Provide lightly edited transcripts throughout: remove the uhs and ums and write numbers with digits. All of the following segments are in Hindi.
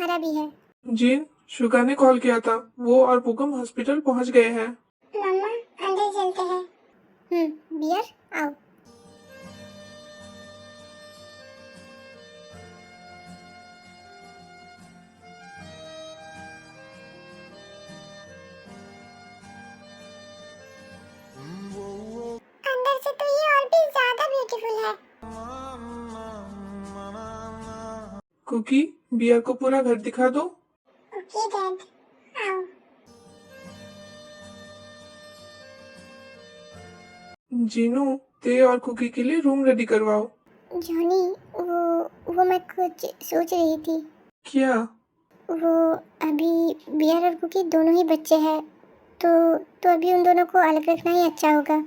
तुम्हारा भी है। जीन, शुगा ने कॉल किया था। वो और पुकम हॉस्पिटल पहुंच गए हैं। मम्मा अंदर चलते हैं। बियर आओ। अंदर से तो ये और भी ज्यादा ब्यूटीफुल है। कुकी, बियर को पूरा घर दिखा दो। ओके डैड, आओ। जीनू, ते और कुकी के लिए रूम रेडी करवाओ। जॉनी, वो मैं कुछ सोच रही थी। क्या? वो अभी बियर और कुकी दोनों ही बच्चे हैं, तो अभी उन दोनों को अलग रखना ही अच्छा होगा।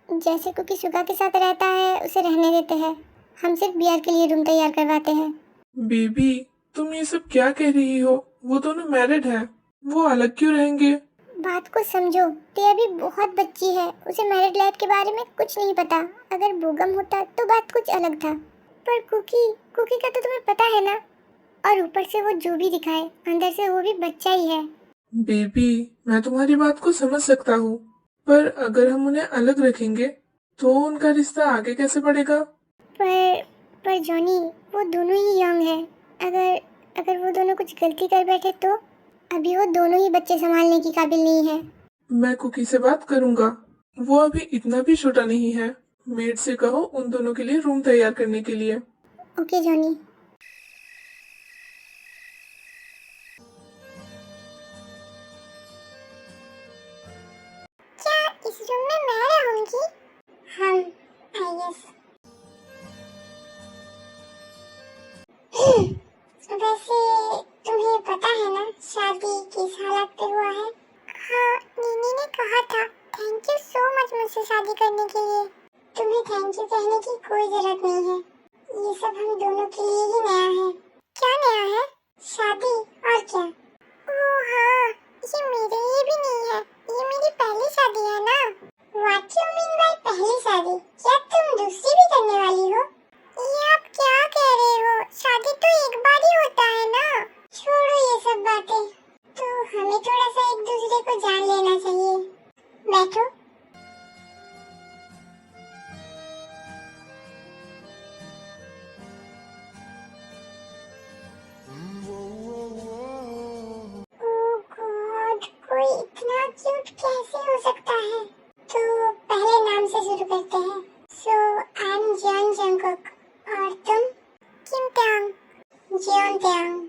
जैसे कुकी शुगा के साथ रहता है उसे रहने देते हैं, हम सिर्फ बियर के लिए रूम तैयार करवाते हैं। बेबी, तुम ये सब क्या कह रही हो? वो दोनों मैरिड हैं, वो अलग क्यों रहेंगे? बात को समझो, ते अभी बहुत बच्ची है, उसे मैरिड लाइफ के बारे में कुछ नहीं पता। अगर बोगम होता तो बात कुछ अलग था, पर कुकी का तो तुम्हें पता है ना। और ऊपर से वो जो भी दिखाए, अंदर से वो भी बच्चा ही है। बेबी, मैं तुम्हारी बात को समझ सकता हूँ, पर अगर हम उन्हें अलग रखेंगे तो उनका रिश्ता आगे कैसे बढ़ेगा? पर जॉनी, वो दोनों ही यंग है। अगर वो दोनों कुछ गलती कर बैठे तो अभी वो दोनों ही बच्चे संभालने की काबिल नहीं है। मैं कुकी से बात करूंगा, वो अभी इतना भी छोटा नहीं है। मेड से कहो उन दोनों के लिए रूम तैयार करने के लिए। Okay Johnny. क्या इस रूम में मैं रहूंगी? हम आई गेस। वैसे तुम्हें पता है ना शादी किस हालत पे हुआ है? हाँ, नीनी ने कहा था। थैंक यू सो मच मुझसे शादी करने के लिए। तुम्हें थैंक यू कहने की कोई जरूरत नहीं है, ये सब हम दोनों के लिए ही नया है। क्या नया है? शादी, और क्या। ओह हाँ, ये मेरे लिए भी नहीं है, ये मेरी पहली शादी है ना। व्हाट यू मीन बाय पहली शादी? क्या तुम दूसरी भी करने वाली हो? ये आप क्या कह रहे हो? शादी तो एक बार ही होता है ना। छोड़ो ये सब बातें, तो हमें थोड़ा सा एक दूसरे को जान लेना चाहिए। बैठो। ओह गॉड, कोई इतना क्यूट कैसे हो सकता है? तो पहले नाम से शुरू करते हैं। सो आई एम जियोन जंगकुक, और तुम? किम त्यांग। जियोन त्यांग।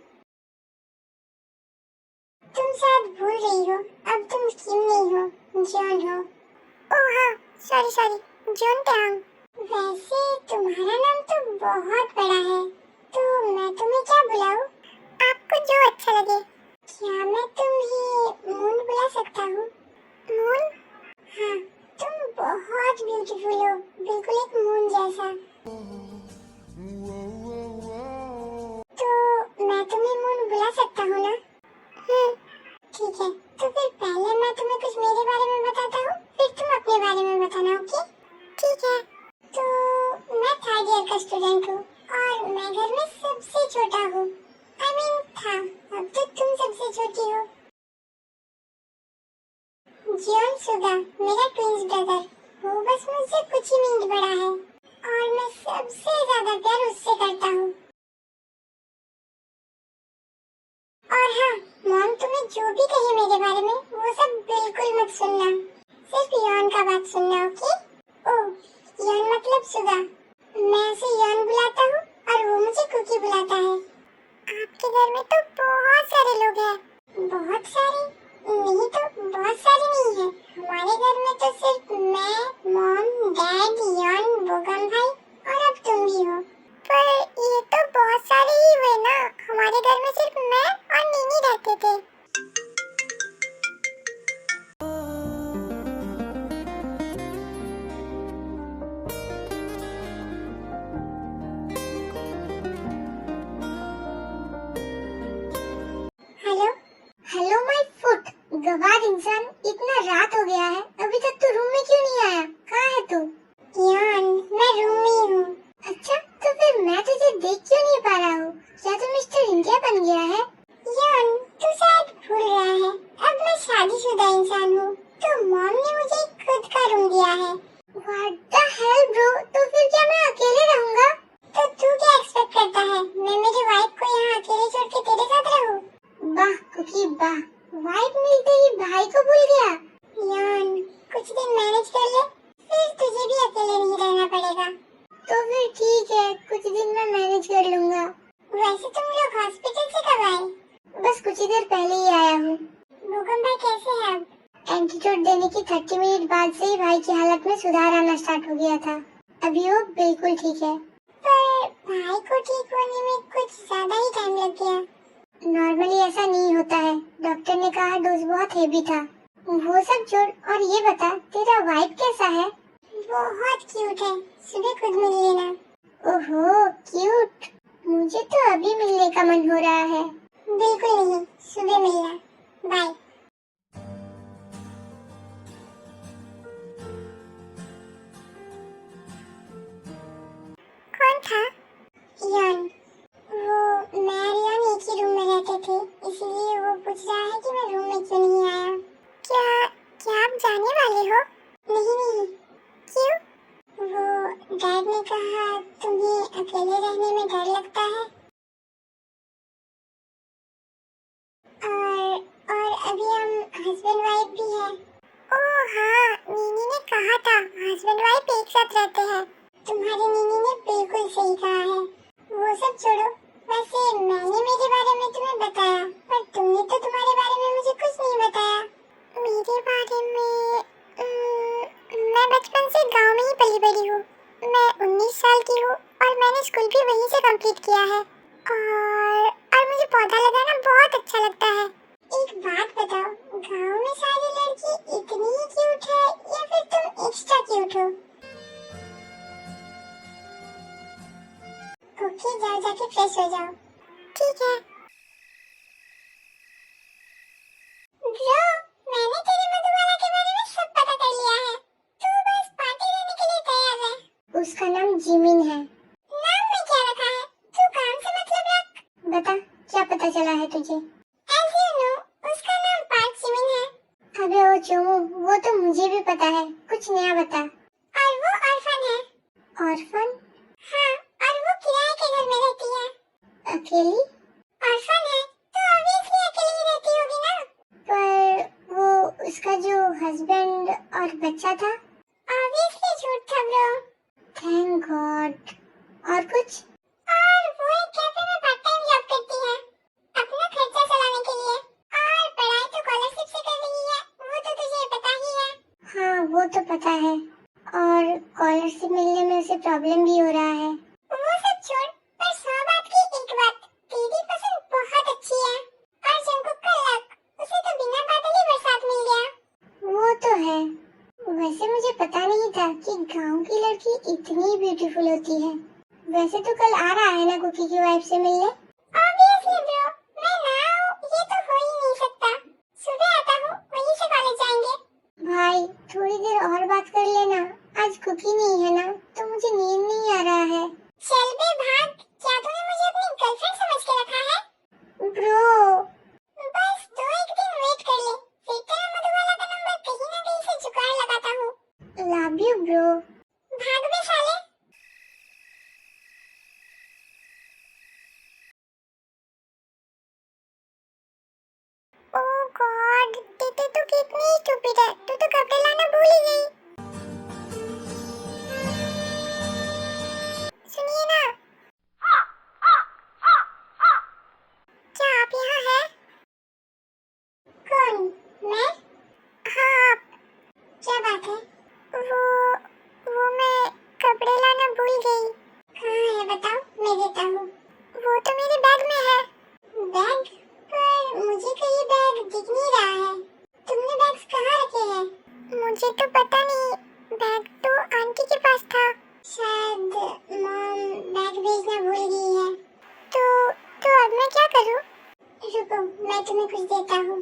तुम शायद भूल रही हो, अब तुम किम नहीं हो, जियोन हो। ओह हाँ, सॉरी, जियोन त्यांग। वैसे तुम्हारा नाम तो बहुत बड़ा है, तो मैं तुम्हें क्या बुलाऊं? आपको जो अच्छा लगे। क्या मैं तुम्हें मून बुला सकता हूँ? मून? हाँ, तुम बहुत ब्यूटीफुल हो, बिल्कुल एक मून जैसा। तो मैं तुम्हें मून बुला सकता हूँ ना? ठीक है, तो फिर पहले मैं तुम्हें कुछ मेरे बारे में बताता हूँ, फिर तुम अपने बारे में बताना, ओके? ठीक है। तो मैं थर्ड ईयर का स्टूडेंट हूँ, और मैं घर में सबसे छोटा हूँ। आई मीन था, अब तो तुम सबसे छोटी हो। जियोन सुगा, मेरा ट्विंस ब्रदर, वो बस मुझसे कुछ ही मिनट बड़ा है, और मैं सबसे ज्यादा प्यार उससे करता हूँ। और हाँ, मॉम तुम्हें जो भी कहे मेरे बारे में, वो सब बिल्कुल मत सुनना, सिर्फ यॉन का बात सुनना, ओके? ओह, यॉन मतलब सुगा। मैं उसे यॉन बुलाता हूँ, और वो मुझे कुकी बुलाता है। आपके घर में तो बहुत सारे लोग हैं। बहुत सारे? नहीं तो बहुत सारे नहीं है। हमारे घर में तो सिर्फ मैं, मॉम, डैड, यॉन, बोगम भाई, और अब तुम भी हो। पर ये तो बहुत सारे ही हुए ना, हमारे घर में सिर्फ मैं और नीनी रहते थे। हेलो माय फुट, गवार इंसान, इतना रात हो गया है, अभी तक तू रूम में है। What the hell bro? तो फिर क्या मैं अकेले रहूंगा? तो तू क्या एक्सपेक्ट करता है? मैं मेरी वाइफ को यहाँ अकेले छोड़ के तेरे साथ रहूं? वाह कुकी वाह, वाइफ मिलते ही भाई को भूल गया। यान, कुछ दिन मैनेज कर ले, फिर तुझे भी अकेले नहीं रहना पड़ेगा। तो फिर ठीक है, कुछ दिन मैं मैनेज कर लूंगा। वैसे तुम लोग हॉस्पिटल से कब आए? बस कुछ ही देर पहले ही आया हूँ। भूकंप भाई कैसे है अब? एंटीडोट देने की 30 मिनट बाद से ही भाई की हालत में सुधार आना स्टार्ट हो गया था। अभी वो बिल्कुल ठीक है। पर भाई को ठीक होने में कुछ ज्यादा ही टाइम लग गया। नॉर्मली ऐसा नहीं होता है, डॉक्टर ने कहा डोज बहुत हेवी था। वो सब छोड़ और ये बता, तेरा वाइफ कैसा है? बहुत क्यूट है, सुबह खुद मिल लेना। ओहो क्यूट, मुझे तो अभी मिलने का मन हो रहा है। बिल्कुल नहीं, सुबह मिलना। बाय। कौन था? यान। वो मैं और यान एक ही रूम में रहते थे, इसीलिए वो पूछ रहा है कि मैं रूम में क्यों नहीं आया। क्या क्या आप जाने वाले हो? नहीं। क्यों? वो डैड ने कहा तुम्हें अकेले रहने में डर लगता है। और अभी हम हस्बैंड वाइफ भी हैं। ओह हाँ, नीनी ने कहा था हस्बैंड वाइफ एक साथ रहते हैं। तुम्हारी नीनी ने बिल्कुल सही कहा है। वो सब छोड़ो, वैसे मैंने मेरे बारे में तुम्हें बताया, पर तुमने तो तुम्हारे बारे में मुझे कुछ नहीं बताया। मेरे बारे में मैं बचपन से गांव में ही पली बड़ी हूँ। मैं 19 साल की हूँ और मैंने स्कूल भी वहीं से कंप्लीट किया है। और मुझे पौधा लगाना बहुत अच्छा लगता है। एक बात बताओ, गांव में सारी लड़की इतनी ही क्यूट है या फिर तुम एक्स्ट्रा क्यूट हो? ओके, जाओ जाके फ्रेश हो जाओ। ठीक है। ब्रो, मैंने तेरे मधुबाला के बारे में सब पता कर लिया है। तू बस पार्टी देने के लिए तैयार है। उसका नाम जिमिन है। नाम में क्या रखा है? तू काम से मतलब रख। बता, क्या पता चला है तुझे? As you know, उसका नाम पार्क जिमिन है। अबे ओ चोमू, वो तो मुझे भी पता है, कुछ नया बता। और वो ऑर्फन है। ऑर्फन? हाँ, और वो किराए के घर में रहती है। अकेली? ऑर्फन है तो ऑब्वियसली अकेली ही रहती होगी ना। पर वो उसका जो हस्बैंड और बच्चा था? ऑब्वियसली झूठ था ब्रो। Thank God. और कुछ? और वो एक कैफे में पार्ट टाइम जॉब करती है, अपना खर्चा चलाने के लिए। और पढ़ाई तो स्कॉलरशिप से कर रही है, वो तो तुझे पता ही है। हाँ वो तो पता है, और स्कॉलरशिप मिलने में उसे प्रॉब्लम भी हो रहा है। वो सब छोड़, पर 100 बात की एक बात, तेरी पसंद बहुत अच्छी है। और जंकुक का लक, उसे तो बिना बादल ही बरसात मिल गया। वो तो है। वैसे मुझे पता नहीं था कि गांव की लड़की इतनी ब्यूटीफुल होती है। वैसे तो कल आ रहा है ना कुकी की वाइफ से मिलने? ऑब्वियसली ब्रो, मैं ना आऊं ये तो हो ही नहीं सकता। सुबह आता हूँ, वहीं से कॉलेज जाएंगे। भाई थोड़ी देर और बात कर लेना, आज कुकी नहीं है ना तो मुझे नींद नहीं आ रहा है। चल बे भाग, क्या तूने मुझे अपनी गर्लफ्रेंड समझ के रखा है? ब्रो बस 2-1 दिन वेट कर ले, फिर तेरा मधुबाला का नंबर कहीं ना कहीं से जुगाड़ लगाता हूँ। Love you bro. भाग बे साले। ओह गॉड, टीटी तू कितनी स्टूपिड है, तू तो कपड़े लाना भूल ही गई। सुनिए ना। क्या आप यहाँ हैं? कौन? मैं? हाँ आप। क्या बात है? वो मैं कपड़े लाना भूल गई। कहाँ है बताओ, मैं देता हूँ। वो तो मेरे बैग में है। बैग? पर मुझे कहीं बैग दिख नहीं रहा है। तुमने बैग्स कहाँ रखे हैं? मुझे तो पता नहीं, बैग तो आंटी के पास था। शायद मॉम बैग भेजना भूल गई है। तो अब मैं क्या करूँ? रुको, मैं तुम्हें कुछ देता हूँ।